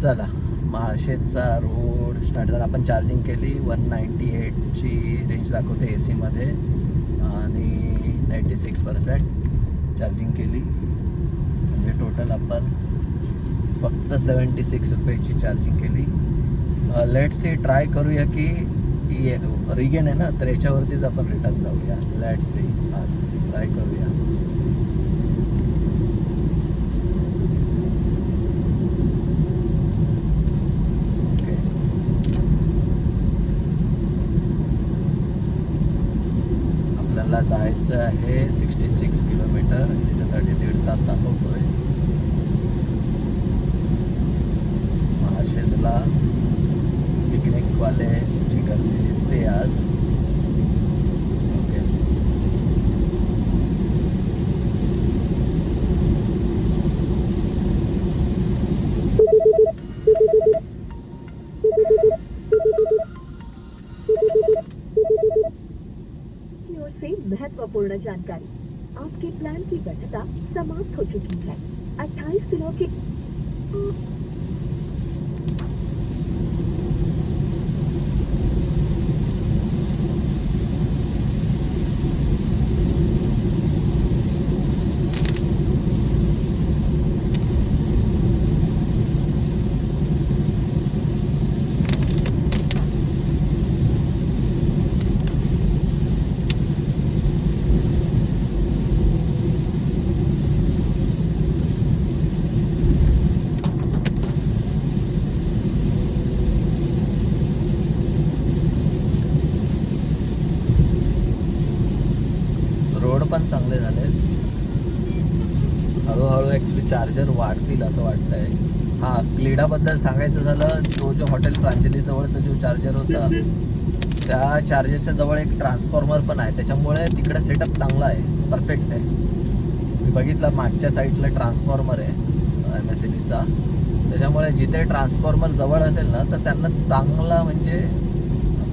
चला महाशेचा road start झाला. आपण चार्जिंग केली 198ची रेंज दाखवते ए सीमध्ये आणि 96% चार्जिंग केली. म्हणजे टोटल आपण फक्त 76 रुपयाची चार्जिंग केली. लेट्स सी ट्राय करूया की रिगेन आहे ना, तर याच्यावरतीच आपण रिटर्न जाऊया. लेट्स सी आज ट्राय करूया. आपल्याला जायचं आहे 66 किलोमीटर. त्याच्यासाठी 1.5 तास दाखवतोय. महाशेजला पिकनिकवाल्याची गर्दी दिसते आज. ओके, महत्वपूर्ण जानकारी, आपके प्लान की वैधता समाप्त हो चुकी है. 28 दिनों के रोड पण चांगले झाले. हळूहळू ॲक्च्युली चार्जर वाढतील असं वाटतंय. हां, क्लीडाबद्दल सांगायचं झालं, तो जो हॉटेल प्रांजलीजवळचा जो चार्जर होता त्या चार्जरच्या जवळ एक ट्रान्सफॉर्मर पण आहे. त्याच्यामुळे तिकडे सेटअप चांगला आहे, परफेक्ट आहे. मी बघितलं मागच्या साईडला ट्रान्सफॉर्मर आहे MSCBचा. त्याच्यामुळे जिथे ट्रान्सफॉर्मर जवळ असेल ना, तर त्यांना चांगला म्हणजे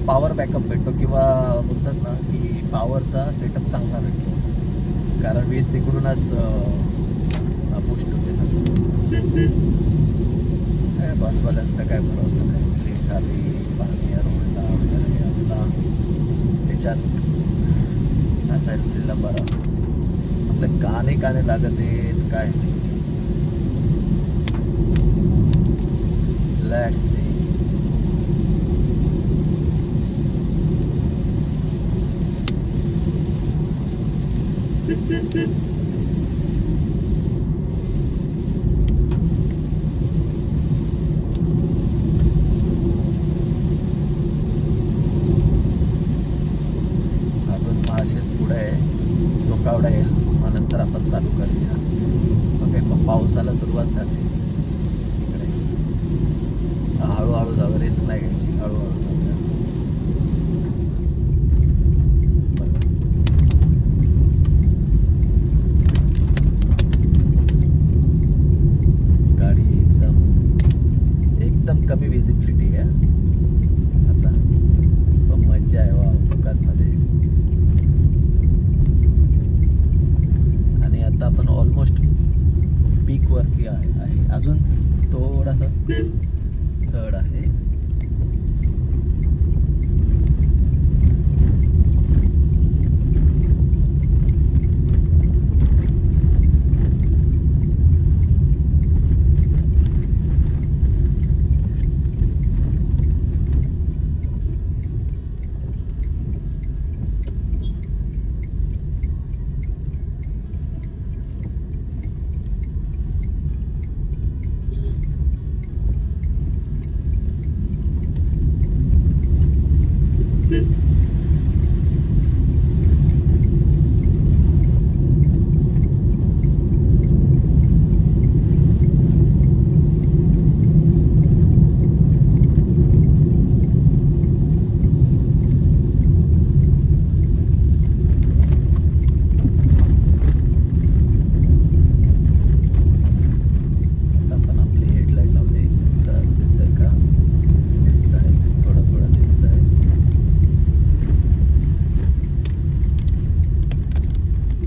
पॉवर बॅकअप भेटतो किंवा बोलतात ना की पॉवरचा सेटअप चांगला भेटतो. कारण वीज तिकडूनच बूस्ट होते ना. काय बसवाल्यांचा काय भरोसा नाही. स्लीप झाली, पाणी रोडला वगैरे आपला त्याच्यात असायला दिला बरं. आपले काने लागत आहेत काय. Let's see. अजून महाशेच पुढे आहे, टोकावडा येईल, मग नंतर आपण चालू करूया. ओके, मग पावसाला सुरुवात झाली इकडे. हळूहळू जाऊ, रेस नाही घ्यायची, हळूहळू जाऊया. गाडी एकदम कमी विजिबिलिटी आहे आता, पण मज्जा आहे वा दुकानमध्ये. आणि आता आपण ऑलमोस्ट पीक वरती आहे. अजून थोडासा चढ आहे.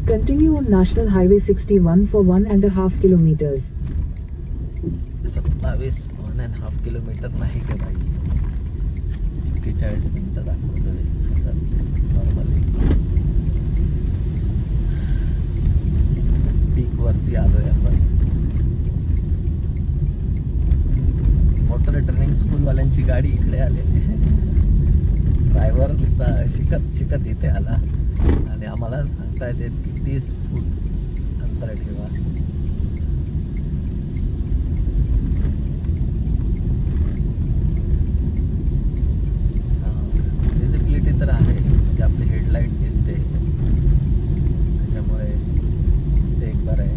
Continue on National Highway 61 for 1.5 kilometers. 27 1.5 kilometre नाही का बाई, 41 मिनिटं दाखवतोय असं नॉर्मली. पीक वरती आलोय आपण. मोटर ट्रेनिंग स्कूलवाल्यांची गाडी इकडे आले. ड्रायव्हर शिकत शिकत इथे आला आणि आम्हाला सांगता येते की 30 फूट अंतर ठेवा. विजिबिलिटी तर आहे, म्हणजे आपली हेडलाईट दिसते, त्याच्यामुळे ते एक बरं आहे.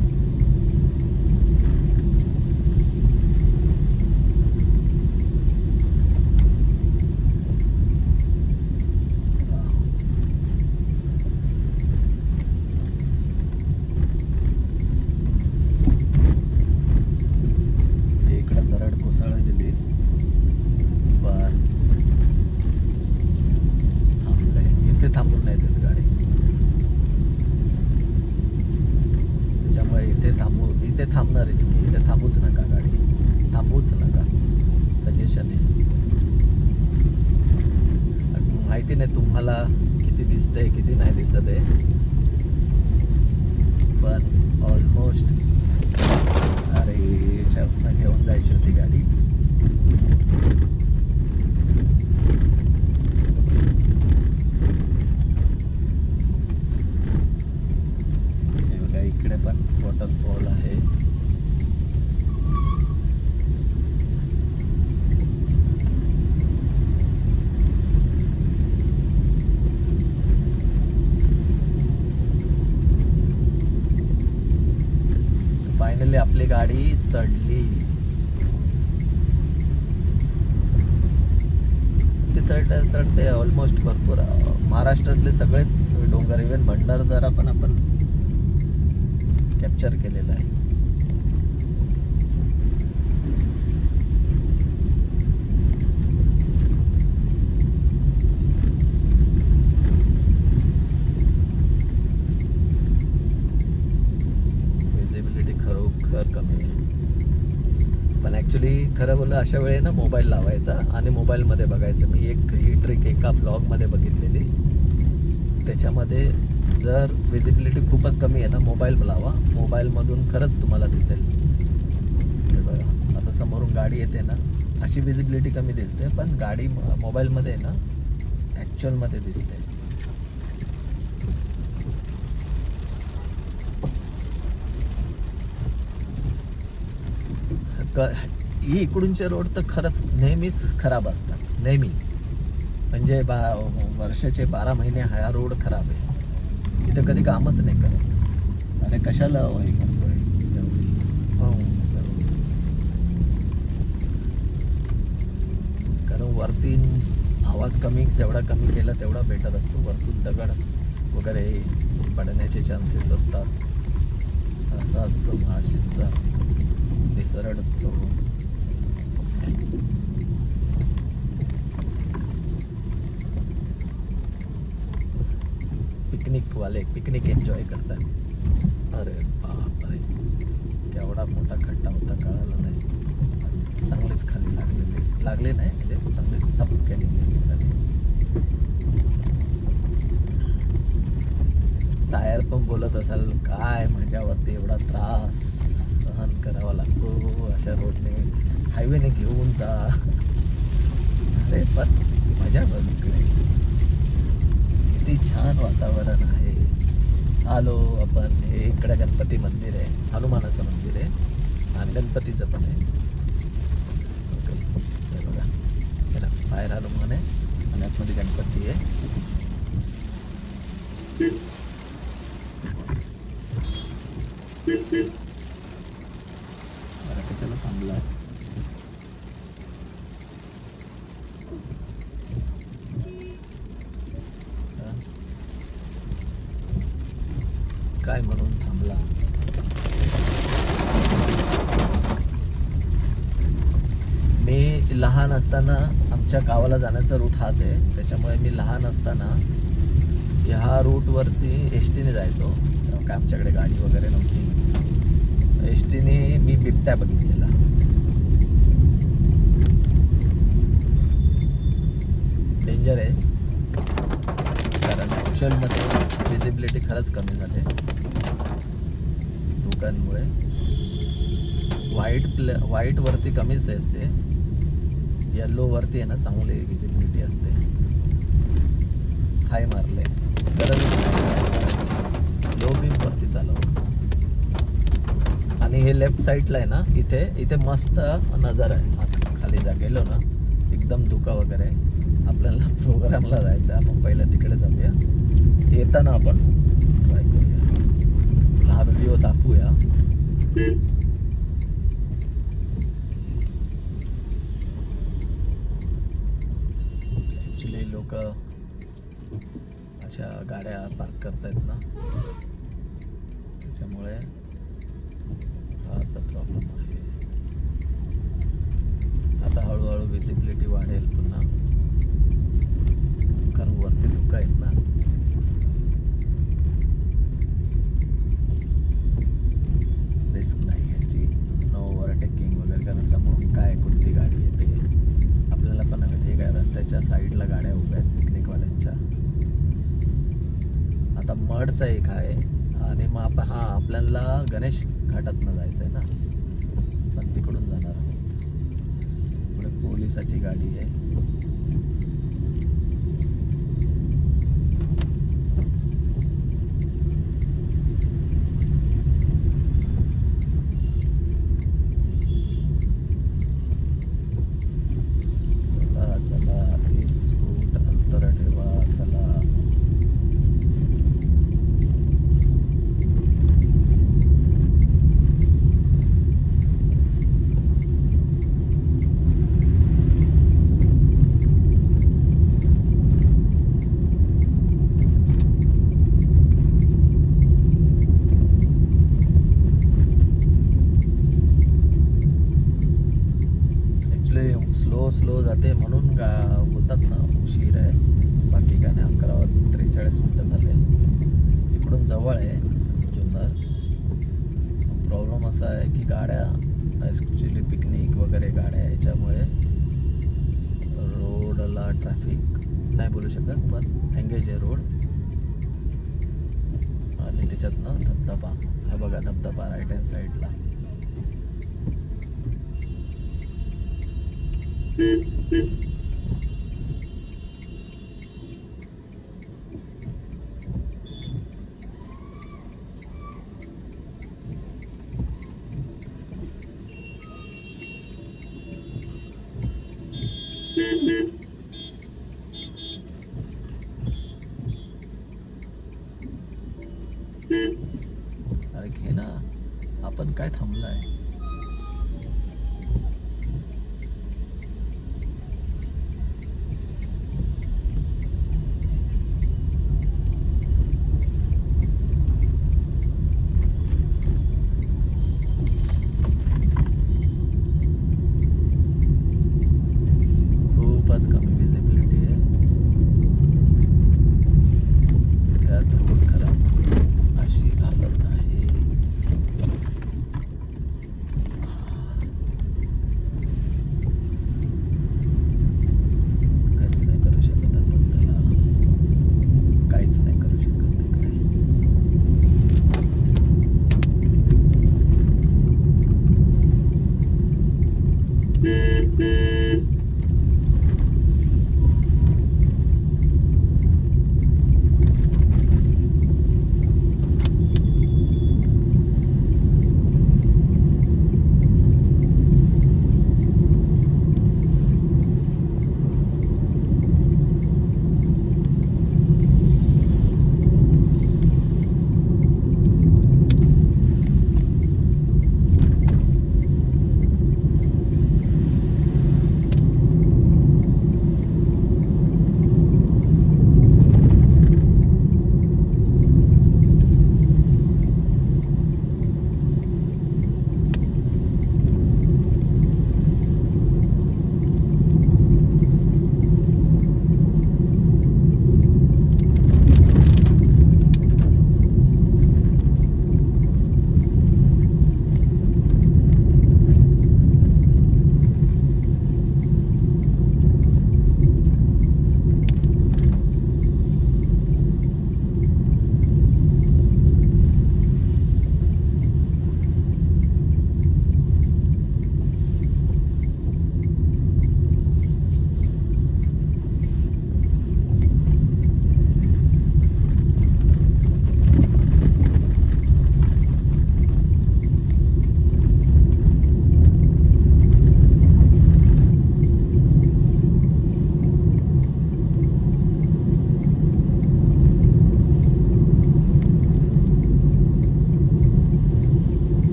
थांबून नाही देत गाडी, त्याच्यामुळे इथे थांबणं रिस्की. इथे थांबूच नका, गाडी थांबूच नका, सजेशन आहे. माहिती नाही तुम्हाला किती दिसतंय किती नाही दिसत आहे, पण ऑलमोस्ट अरे घेऊन जायची होती गाडी. इकडे पण वॉटरफॉल आहे. फायनली आपली गाडी चढली. ते चढते ऑलमोस्ट भरपूर महाराष्ट्रातले सगळेच डोंगर, इव्हन भंडारदरा पण आपण कॅप्चर केलेला आहे. विजिबिलिटी खरोखर कमी आहे, पण ॲक्च्युली खरं बोललं अशा वेळी ना मोबाईल लावायचा आणि मोबाईलमध्ये बघायचं. मी ही ट्रिक एका ब्लॉगमध्ये बघितलेली, त्याच्यामध्ये जर विजिबिलिटी खूपच कमी आहे ना, मोबाईल लावा, मोबाईलमधून खरंच तुम्हाला दिसेल. हे बघा आता समोरून गाडी येते ना, अशी विजिबिलिटी कमी दिसते, पण गाडी मोबाईलमध्ये ना ॲक्च्युअलमध्ये दिसते. ही इकडूनचे रोड तर खरंच नेहमीच खराब असतात, नेहमी. म्हणजे वर्षाचे 12 महिने हा रोड खराब आहे. इथं कधी कामच नाही करत. अरे कशाला हे करतोय कारण वरती आवाज जेवढा कमी केला तेवढा बेटर असतो. वरतून दगड वगैरे पडण्याचे चान्सेस असतात. असा असतो माळशेजचा निसरडतो. पिकनिकवाले पिकनिक एन्जॉय करतात. अरे बापरे, केवढा मोठा खड्डा होता कळाला नाही. चांगलेच खाली लागले नाही, म्हणजे चांगले चपके निघाले खाली. टायर पण बोलत असाल काय माझ्यावरती एवढा त्रास सहन करावा लागतो अशा रोडने, हायवेने घेऊन जा. अरे पण मजा बघ, इकडे किती छान वातावरण आहे. आलो आपण, हे इकडे गणपती मंदिर आहे, हनुमानाचं मंदिर आहे आणि गणपतीचं पण आहे. ओके, हे बघा, हे ना बाहेर हनुमान आहे आणि आतमध्ये गणपती आहे. बरं, कशाला थांबला? काय म्हणून थांबला? मी लहान असताना आमच्या गावाला जाण्याचा रूट हाच आहे, त्याच्यामुळे मी लहान असताना ह्या रूटवरती एस टीने जायचो. काय आमच्याकडे गाडी वगैरे नव्हती. एस टीने मी बिबट्या बघितलेला. फारच कमी झाले धुक्यांमुळे. व्हाईट वरती कमीच असते, येल्लो वरती आहे ना चांगली विजिबिलिटी असते. हाय मारले, गरज लो बीम वरती चालव. आणि हे लेफ्ट साईडला आहे ना, इथे मस्त नजर आहे. खाली जा गेलो ना एकदम धुका वगैरे. आपल्याला प्रोग्रामला जायचं, आपण पहिलं तिकडे जाऊया. येताना आपण ट्राय करूया, हा व्हिडिओ दाखवूया. ॲक्च्युली लोक अशा गाड्या पार्क करतायत ना, त्याच्यामुळे हा असा प्रॉब्लेम आहे. आता हळूहळू विजिबिलिटी वाढेल पुन्हा, कारण वरती धुका आहेत ना. रिस्क नाही घ्यायची, नो ओव्हरटेकिंग वगैरे, कारण समोरून काय कोणती गाडी येते आपल्याला पण माहिती आहे. काय रस्त्याच्या साईडला गाड्या उभ्या आहेत पिकनिकवाल्यांच्या. आता मडचा एक आहे आणि मग आपल्याला गणेश घाटातनं जायचं आहे ना, पण तिकडून जाणार आहोत. पुढे पोलिसाची गाडी आहे. चला 30 फूट अंतर ठेवा. चला स्लो जाते म्हणून होतात ना उशीर आहे. बाकी काय नाही. 11:43 झाले. इकडून जवळ आहे जुन्नर. प्रॉब्लेम असा आहे की गाड्या ॲक्च्युली पिकनिक वगैरे गाड्या याच्यामुळे रोडला ट्रॅफिक नाही बोलू शकत, पण एंगेज आहे रोड. आणि त्याच्यातनं धबधबा, हा बघा धबधबा राईट हँड साईडला. अरे घे ना, आपण काय थांबलाय. खूपच कमी विजिबिलिटी आहे, त्यात रोड खराब, अशी हालत आहे.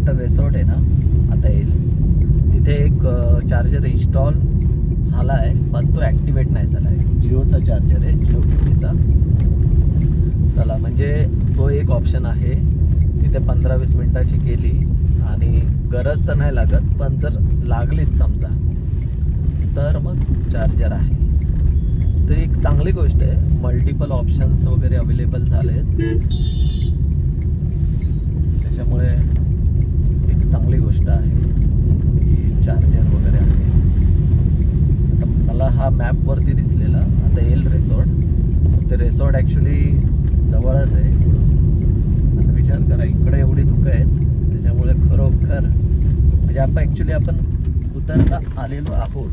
वॉटर रिसॉर्ट आहे ना, आता येईल तिथे एक चार्जर इन्स्टॉल झाला आहे, पण तो ॲक्टिवेट नाही झाला आहे. जिओचा चार्जर आहे, जिओ कंपनीचा. चला, म्हणजे तो एक ऑप्शन आहे. तिथे 15-20 मिनिटाची केली आणि गरज तर नाही लागत, पण जर लागलीच समजा तर मग चार्जर आहे. तर एक चांगली गोष्ट आहे. मल्टिपल ऑप्शन्स वगैरे अवेलेबल झाले आहेत, त्याच्यामुळे एक चांगली गोष्ट आहे की चार्जर वगैरे आहे. आता मला हा मॅपवरती दिसलेला, आता येईल रिसॉर्ट. ते रिसॉर्ट ॲक्च्युली जवळच आहे इकडून. आता विचार करा, इकडे एवढी धुकं आहेत, त्याच्यामुळे खरोखर म्हणजे आपण उतरता आलेलो आहोत.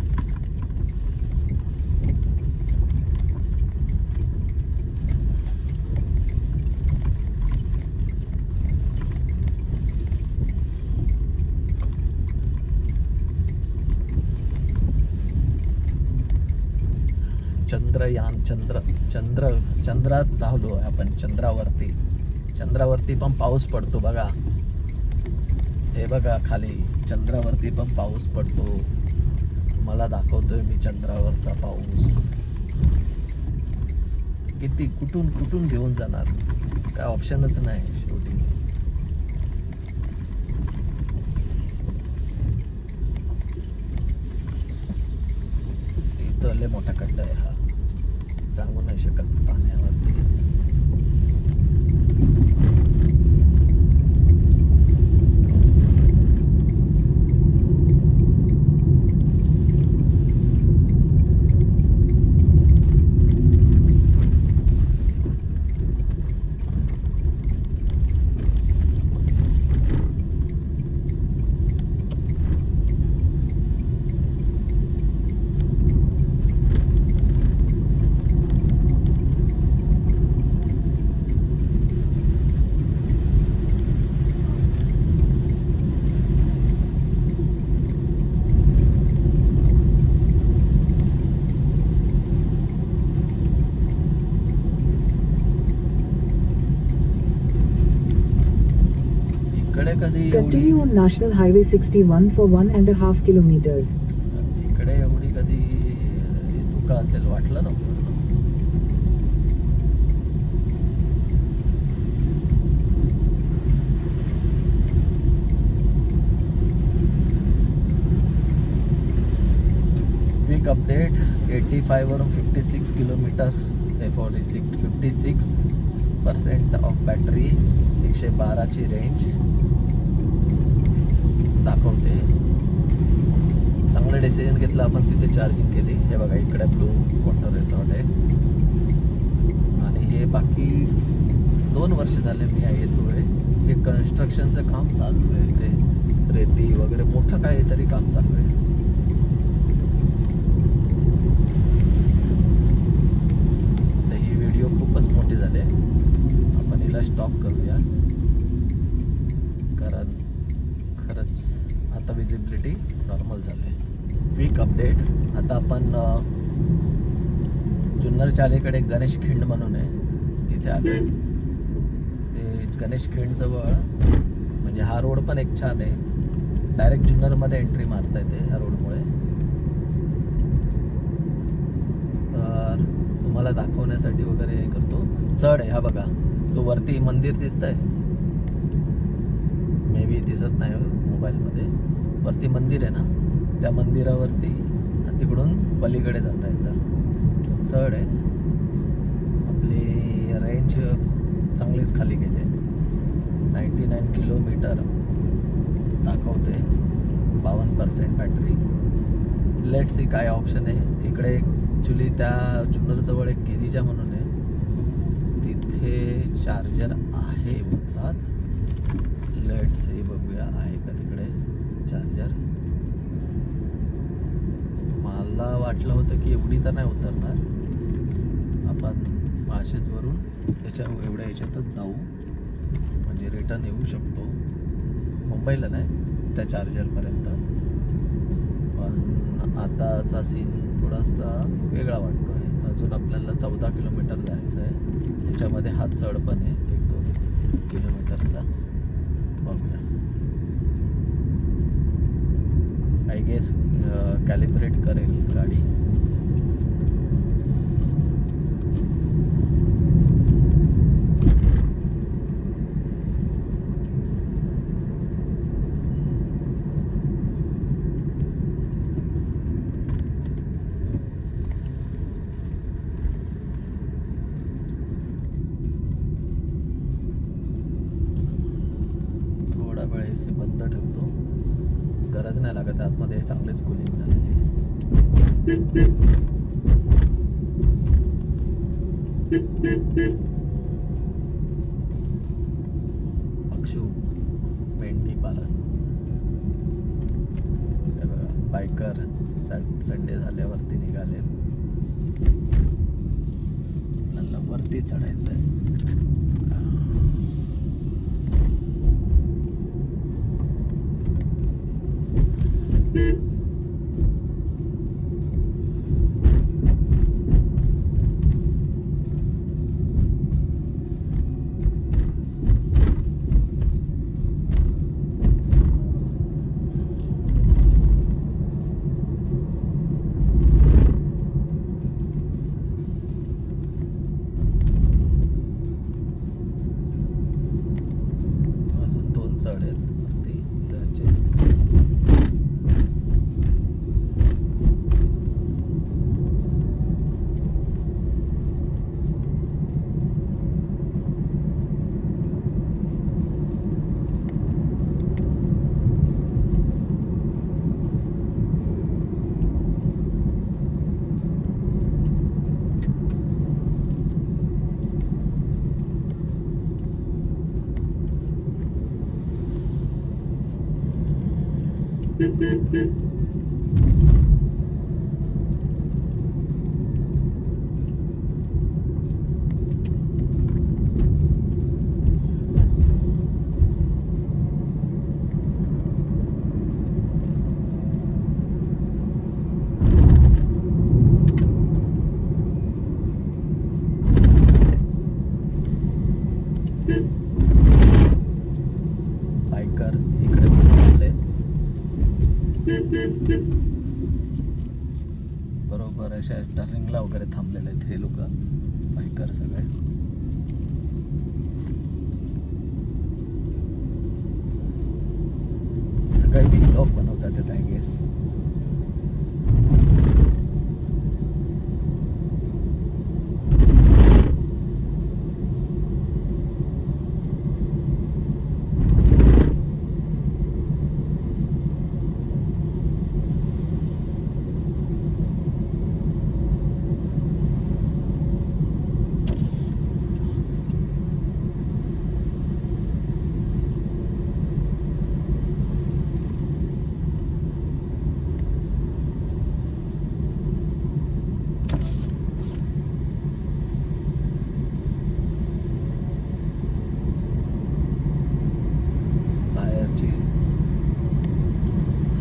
चंद्रात धावलो आहे आपण. चंद्रावरती पण पाऊस पडतो बघा. हे बघा खाली चंद्रावरती पण पाऊस पडतो. मला दाखवतोय मी चंद्रावरचा पाऊस. किती कुठून घेऊन जाणार, काय ऑप्शनच नाही शेवटी. इथं लय मोठा खड्डा आहे हा, सांगू नाही शकत पाण्यावरती. इकडे कधी एवढी Continue on National Highway 61 for 1.5 kilometers. इकडे एवढी कधी धुका असेल वाटलं नव्हतं. क्विक अपडेट, 85 वरून 56 किलोमीटर, 56% ऑफ बॅटरी, 112ची रेंज दाखवते. चांगलं डिसिजन घेतलं आपण, तिथे चार्जिंग केली. हे बघा इकडे ब्लू वॉटर रिसॉर्ट आहे आणि हे बाकी 2 वर्ष झाले मी येतोय. हे कन्स्ट्रक्शनचं काम चालू आहे, इथे रेती वगैरे मोठं काहीतरी काम चालू आहे. तर ही व्हिडिओ खूपच मोठी झाली आहे, आपण हिला स्टॉप करूया, कारण खरंच आता विजिबिलिटी नॉर्मल झाली आहे. क्विक अपडेट, आता आपण जुन्नरच्या अलीकडे गणेश खिंड म्हणून आहे, तिथे आलो. ते गणेश खिंडजवळ म्हणजे हा रोड पण एक छान आहे, डायरेक्ट जुन्नरमध्ये एंट्री मारता येते ह्या रोडमुळे. तर तुम्हाला दाखवण्यासाठी वगैरे हे करतो. चढ आहे, हा बघा तो वरती मंदिर दिसतंय, मे बी दिसत नाही मोबाईलमध्ये. वरती मंदिर आहे ना, त्या मंदिरावरती तिकडून पलीकडे जाता येतं. चढ आहे, आपली रेंज चांगलीच खाली गेली. 99 किलोमीटर दाखवते, 52% बॅटरी. लेट सी काय ऑप्शन आहे इकडे. ॲक्च्युली त्या जुन्नरजवळ एक गिरिजा म्हणून आहे, तिथे चार्जर आहे म्हणतात. लेट सी बघूया आहे का तिकडे चार्जर. मला वाटलं होतं की एवढी तर नाही उतरणार, आपण माळशेजवरून एवढ्या याच्यातच जाऊ, म्हणजे रिटर्न येऊ शकतो मुंबईला, नाही त्या चार्जरपर्यंत. पण आताचा सीन थोडासा वेगळा वाटतो आहे. अजून आपल्याला 14 किलोमीटर जायचं आहे, त्याच्यामध्ये हा चढ पण आहे 1-2 किलोमीटरचा. बघूया. कॅलिब्रेट करेल गाडी. थोडा वेळ AC बंद ठेवतो, गरज नाही लागत, आतमध्ये चांगलीच कूलिंग झालेली आहे. पक्षू मेंढी पालन, हे बघा बायकर संडे झाल्यावरती निघालेत. आपल्याला वरती चढायचं आहे. अजून 2 चढ आहेत वरती जायचे. बायकर इकडे थांबले बरोबर अशा टर्निंगला वगैरे थांबलेले आहेत हे लोक बायकर सगळे. सगळे व्लॉग बनवतात आय गेस.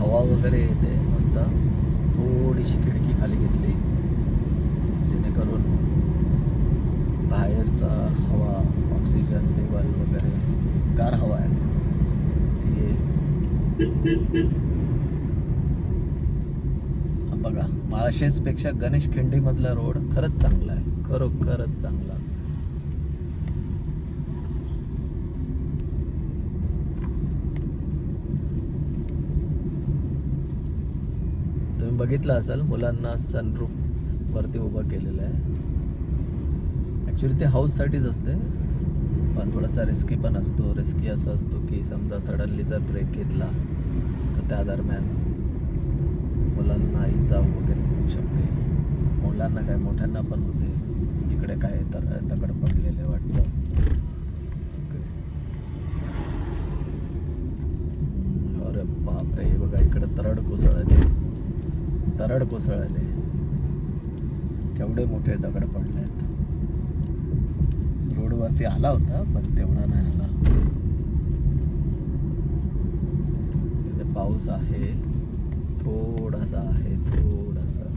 हवा वगैरे येते मस्त. थोडीशी खिडकी खाली घेतली जेणेकरून बाहेरचा हवा ऑक्सिजन लेवल वगैरे गार हवा आहे ती येईल. बघा माळशेजपेक्षा गणेश खिंडीमधला रोड खरंच चांगला आहे, खरोखरच चांगला. तुम्ही बघितलं असाल मुलांना सनरूफ वरती उभं केलेलं आहे. ॲक्च्युली ते हाऊससाठीच असते पण थोडासा रिस्की पण असतो. रिस्की असं असतो की समजा सडनली जर ब्रेक घेतला तर त्या दरम्यान मुलांना इजा वगैरे होऊ शकते. मुलांना काय मोठ्यांना पण होते. इकडे काय दगड पडलेले वाटतं. अरे बापरे, हे बघा इकडे तरड कोसळले. केवढे मोठे दगड पडले आहेत. रोडवरती आला होता पण तेवढा नाही आला. इथे पाऊस आहे, थोडासा आहे, थोडासा.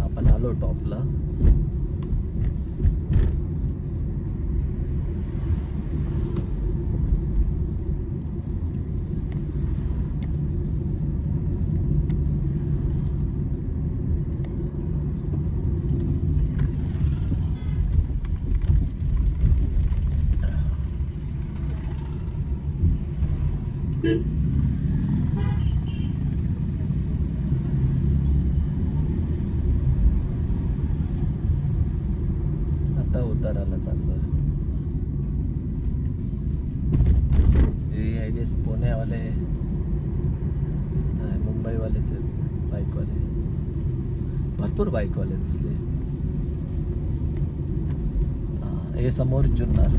आपण आलो टॉपला. आता उताराला चाललोय. हे आय गेस पुण्यावाले नाही, मुंबईवालेच आहेत बाईकवाले. भरपूर बाईकवाले दिसले. हे समोर जुन्नर.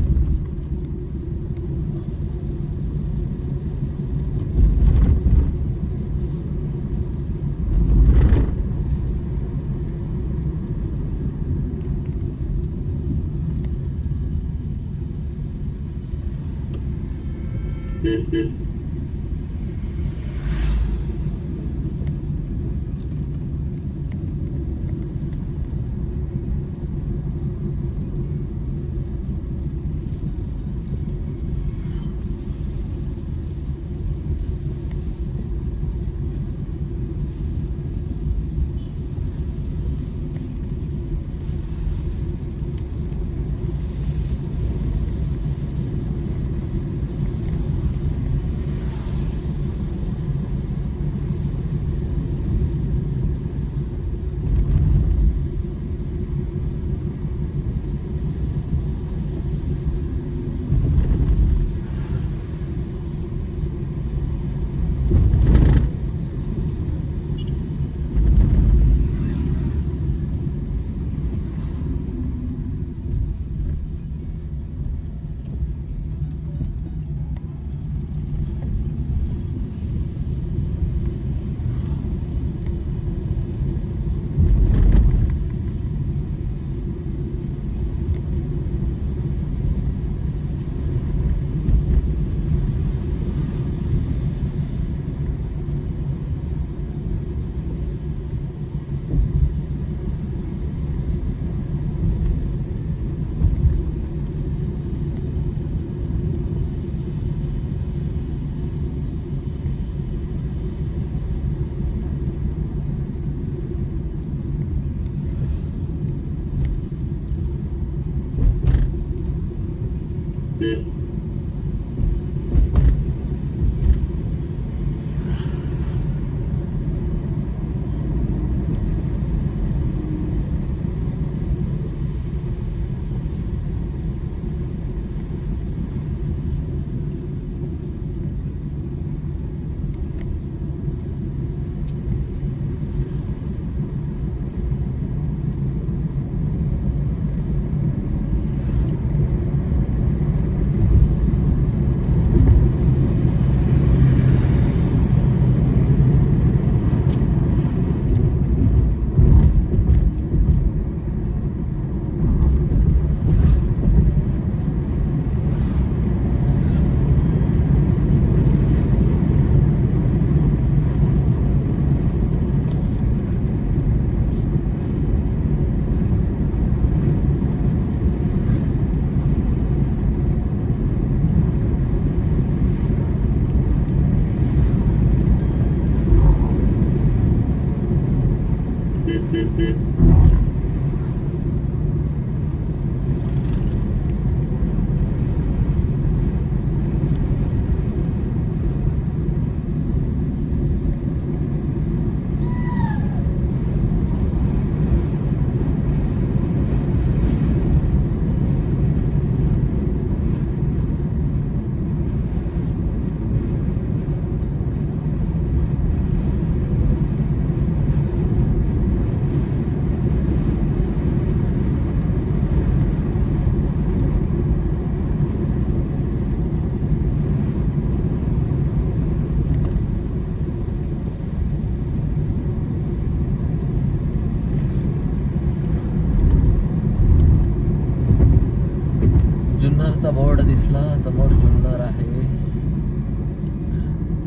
जुन्नरचा बोर्ड दिसला समोर. जुन्नर आहे.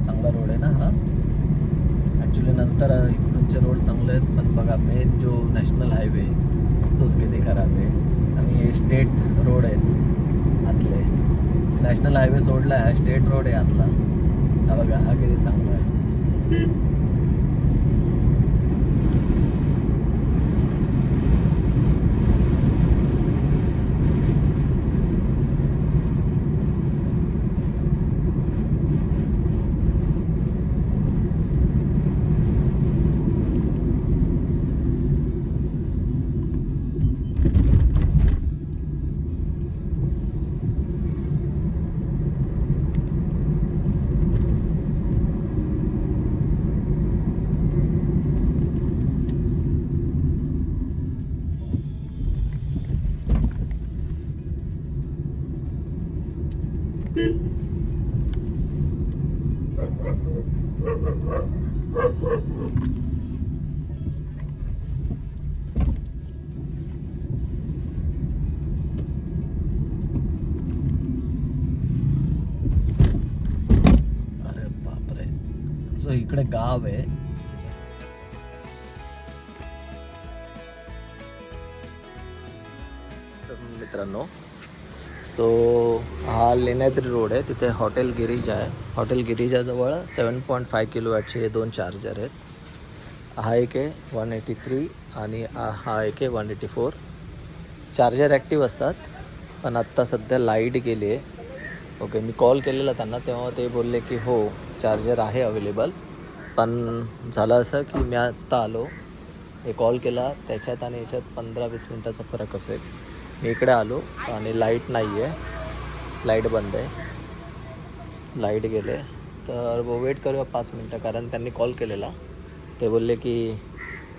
चांगला रोड आहे ना हा. ॲक्च्युली नंतर इकडूनचे रोड चांगले आहेत, पण बघा मेन जो नॅशनल हायवे तोच किती खराब आहे. आणि हे स्टेट रोड आहेत आतले. नॅशनल हायवे सोडला आहे, स्टेट रोड आहे आतला. हा बघा हा किती चांगला आहे. अरे बापरे, जो इकडे गाव आहे मित्रांनो, सो हा लेण्याद्री रोड आहे, तिथे हॉटेल गिरिजा आहे. हॉटेल गिरिजाजवळ 7.5 किलोवॅटचे हे 2 चार्जर आहेत. हा एक आहे 183 आणि हा एक आहे 184. चार्जर ॲक्टिव्ह असतात, पण आत्ता सध्या लाईट गेली आहे. ओके, मी कॉल केलेला त्यांना, तेव्हा ते बोलले की हो चार्जर आहे अवेलेबल. पण झालं असं की मी आत्ता आलो, हे कॉल केला, त्याच्यात आणि याच्यात 15-20 मिनटाचा फरक असेल. मी इकडे आलो आणि लाईट नाही आहे, लाईट बंद आहे, लाईट गेले. तर वेट करूया 5 मिनटं, कारण त्यांनी कॉल केलेला. ते बोलले की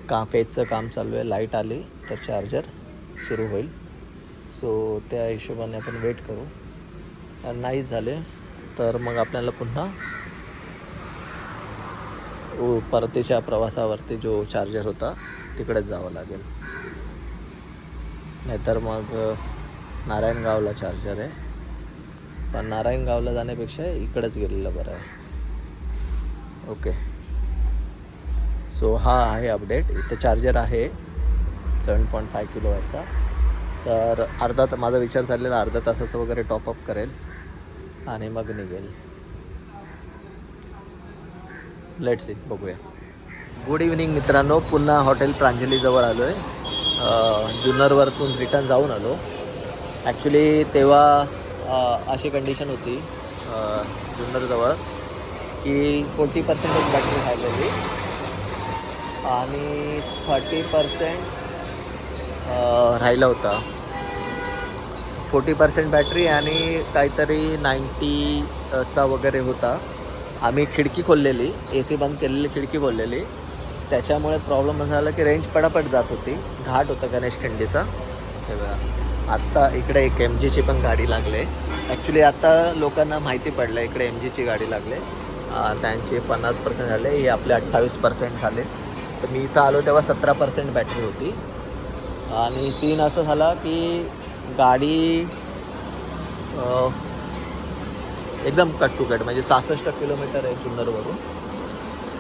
फेजचं काम चालू आहे, लाईट आली तर चार्जर सुरू होईल. सो त्या हिशोबाने आपण वेट करू. नाही झाले तर मग आपल्याला पुन्हा परतीच्या प्रवासावरती जो चार्जर होता तिकडेच जावं लागेल. नाहीतर मग नारायणगावला चार्जर आहे, पण नारायणगावला जाण्यापेक्षा इकडेच गेलेलं बरं आहे. ओके, सो हा आहे अपडेट. इथे चार्जर आहे 7.5 किलोवॅटचा. तर माझा विचार चाललेला अर्धा तासाचं वगैरे टॉपअप करेल आणि मग निघेल. लेट्स सी, बघूया. गुड इव्हनिंग मित्रांनो, पुन्हा हॉटेल प्रांजलीजवळ आलो आहे. जुन्नरवरतून रिटर्न जाऊन आलो. ॲक्च्युली तेव्हा अशी कंडिशन होती जुन्नरजवळ की 40% बॅटरी राहिलेली आणि 30% राहिला होता. 40% बॅटरी आणि काहीतरी 90चा वगैरे होता. आम्ही खिडकी खोललेली, AC बंद केलेली, खिडकी खोललेली. त्याच्यामुळे प्रॉब्लेम असा झाला की रेंज पटापट जात होती. घाट होता गणेश खिंडीचा. हे बघा, आत्ता इकडे एक MGची पण गाडी लागले. ॲक्च्युली आत्ता लोकांना माहिती पडलं इकडे MGची गाडी लागले. त्यांचे 50% झाले, हे आपले 28% झाले. तर मी इथं आलो तेव्हा 17% बॅटरी होती. आणि सीन असं झाला की गाडी एकदम कट टू कट, म्हणजे 66 किलोमीटर आहे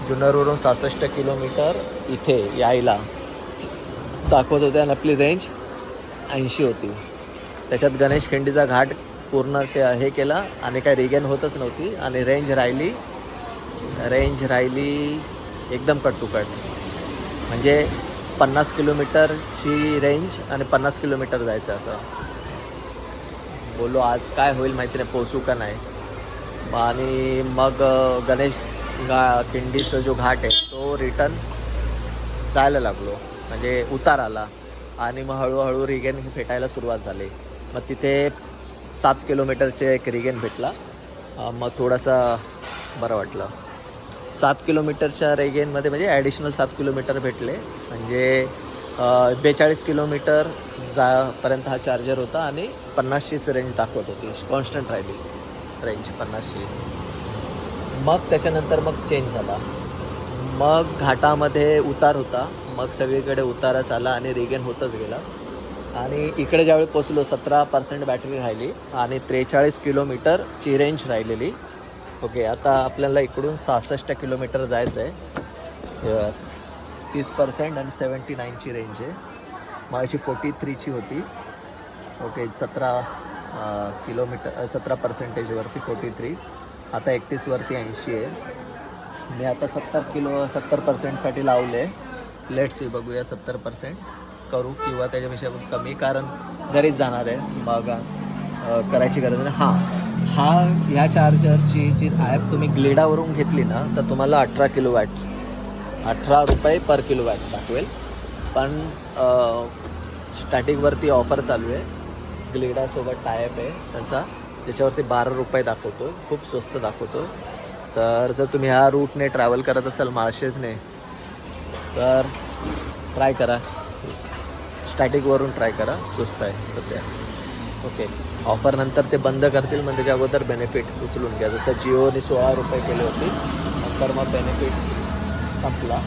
जुन्नरवरून 66 किलोमीटर इथे यायला दाखवत होते आणि आपली रेंज 80 होती. त्याच्यात गणेश खिंडीचा घाट पूर्ण हे केला आणि काही रिगेन होतच नव्हती आणि रेंज राहिली एकदम कट टू कट. म्हणजे 50 किलोमीटरची रेंज आणि 50 किलोमीटर जायचं असं. बोललो आज काय होईल माहिती नाही, पोचू का नाही. आणि मग गणेश खिंडीचा जो घाट आहे तो रिटर्न जायला लागलो, म्हणजे उतार आला आणि मग हळूहळू रिगेन भेटायला सुरुवात झाली. मग तिथे 7 किलोमीटरचे एक रिगेन भेटला. मग थोडासा बरं वाटलं. 7 किलोमीटरच्या रेगेनमध्ये म्हणजे ॲडिशनल 7 किलोमीटर भेटले, म्हणजे 42 किलोमीटर पर्यंत हा चार्जर होता आणि 50चीच रेंज दाखवत होती. कॉन्स्टंट राहिली रेंज 50ची. मग त्याच्यानंतर मग चेंज झाला. मग घाटामध्ये उतार होता, मग सगळीकडे उतारच आला आणि रिगेन होतच गेला. आणि इकडे ज्यावेळी पोचलो 17% बॅटरी राहिली आणि 43 किलोमीटरची रेंज राहिलेली. ओके, आता आपल्याला इकडून 66 किलोमीटर जायचं आहे. 30% आणि 79ची रेंज आहे. मग अशी 43ची होती. ओके, 17%वरती 43. आता 31वरती 80 आहे. मी आता 70% लावले. लेट्स सी, बघूया 70% करू किंवा त्याच्यापेक्षा कमी, कारण घरीच जाणार आहे, मग करायची गरज नाही. ह्या चार्जरची जी ॲप तुम्ही ग्लेडावरून घेतली ना तर तुम्हाला 18 किलोवॅट, 18 रुपये पर किलोवॅट दाखवेल. पण स्टॅटिकवरती ऑफर चालू आहे, ग्लेडासोबत टायअप आहे त्यांचा, त्याच्यावरती 12 रुपये दाखवतो आहे, खूप स्वस्त दाखवतो. तर जर तुम्ही ह्या रूटने ट्रॅव्हल करत असाल माळशेजने तर ट्राय करा, स्टॅटिकवरून ट्राय करा, स्वस्त आहे सध्या. ओके. ऑफर नंतर ते बंद करतील, मग त्याच्या अगोदर बेनिफिट उचलून घ्या. जसं जिओने 16 रुपये केली होती, नंतर मग बेनिफिट संपला.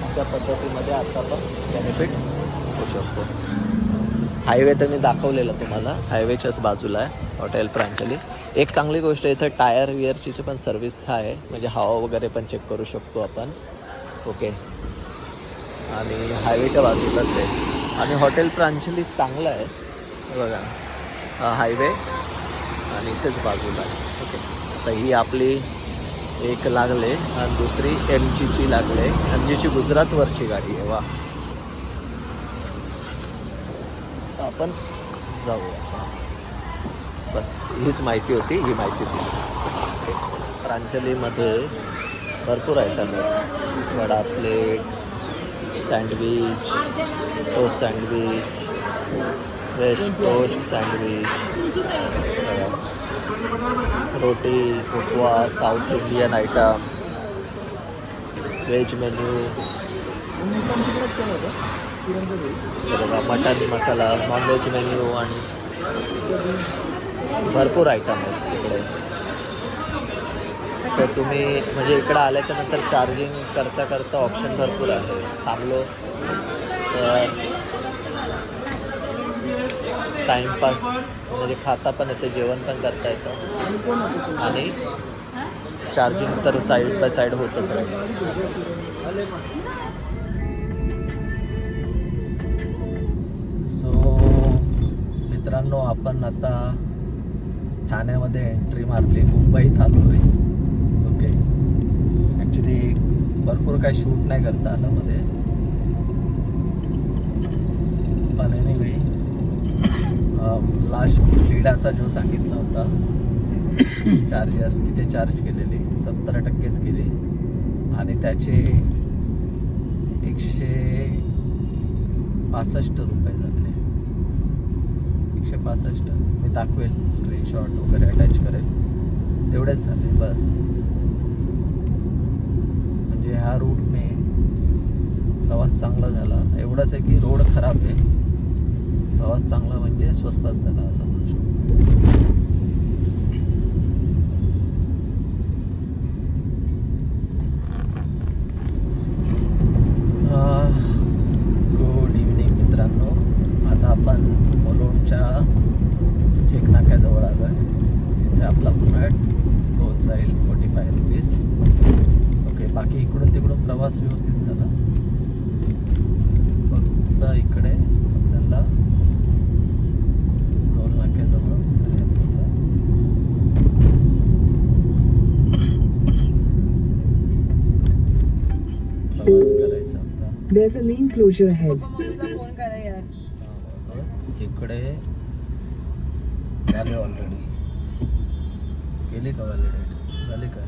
अशा पद्धतीमध्ये आता पण बेनिफिट होऊ शकतो. हायवे तर मी दाखवलेला तुम्हाला, हायवेच्याच बाजूला आहे हॉटेल प्रांजली. एक चांगली गोष्ट इथं टायर विअरची पण सर्विस आहे, म्हणजे हवा वगैरे पण चेक करू शकतो आपण. ओके. आणि हायवेच्या बाजूलाच आहे. आणि हॉटेल प्रांजली चांगलं आहे, हे बघा हा हायवे आणि इथेच बाजूला आहे. ओके. तर ही आपली एक लागले आणि दुसरी MGची लागले. MGची गुजरातवरची गाडी आहे. वा, आपण जाऊया. बस हीच माहिती होती, ही माहिती दिली. प्रांजलीमध्ये भरपूर आयटम आहेत. Vada plate, sandwich, toast sandwich, veg toast sandwich, रोटी, उपवास, south Indian item, veg menu, बरोबर, मटन मसाला, नॉनव्हेज मेन्यू आणि भरपूर आयटम आहेत इकडे. तर तुम्ही म्हणजे इकडं आल्याच्या नंतर चार्जिंग करता करता ऑप्शन भरपूर आहे. थांबलो तर टाईमपास म्हणजे खाता पण येते, जेवण पण करता येतं आणि चार्जिंग तर साईड बाय साईड होतच राहील. सो मित्रांनो, आपण आता ठाण्यामध्ये एंट्री मारली, मुंबईत आलो आहे. ओके. ॲक्च्युली भरपूर काही शूट नाही करता आलं मध्ये, पण एनिवे लास्ट लीडाचा जो सांगितला होता चार्जर, तिथे चार्ज केलेली 70%च केली आणि त्याचे 165 रुपये झाले. 165 मी दाखवेल, स्क्रीनशॉट वगैरे अटॅच करेल, तेवढेच झाले बस. म्हणजे ह्या रूटने प्रवास चांगला झाला. एवढंच आहे की रोड खराब आहे, प्रवास चांगला म्हणजे स्वस्तात झाला असं म्हणू शकतो. गुड इव्हनिंग मित्रांनो. आता आपण मुलुंडच्या चेक नाक्याजवळ आलो आहे. इथे आपला पुन्हा टोल जाईल 45 रुपीज. ओके. बाकी इकडून तिकडून प्रवास व्यवस्थित झाला. फक्त इकडे आपल्याला टोल नाक्याजवळ प्रवास करायचा होता. There's a lane closure ahead. Phone करा यार. इकडे झाले ऑलरेडी. केली का व्हॅलिडेट झाली का?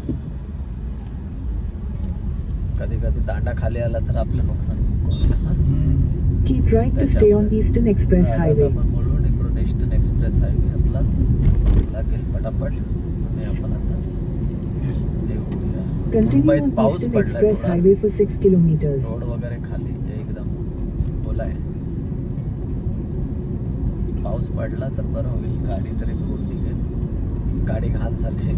कधी कधी दांडा खाली आला तर आपलं नुकसान Keep right to stay on Eastern Express Highway. आपण बोलून इकडून ईस्टर्न एक्सप्रेस हायवे आपला लागेल पटापट. आणि आपण आता येऊया. Continue मुंबईत on पाऊस Eastern पडलाय Express थोडा, Highway for 6 kilometers. रोड वगैरे खाली एकदम ओला आहे. पाऊस पडला तर बरं होईल, गाडी तरी धुवून निघेल. गाडी घाण झाली.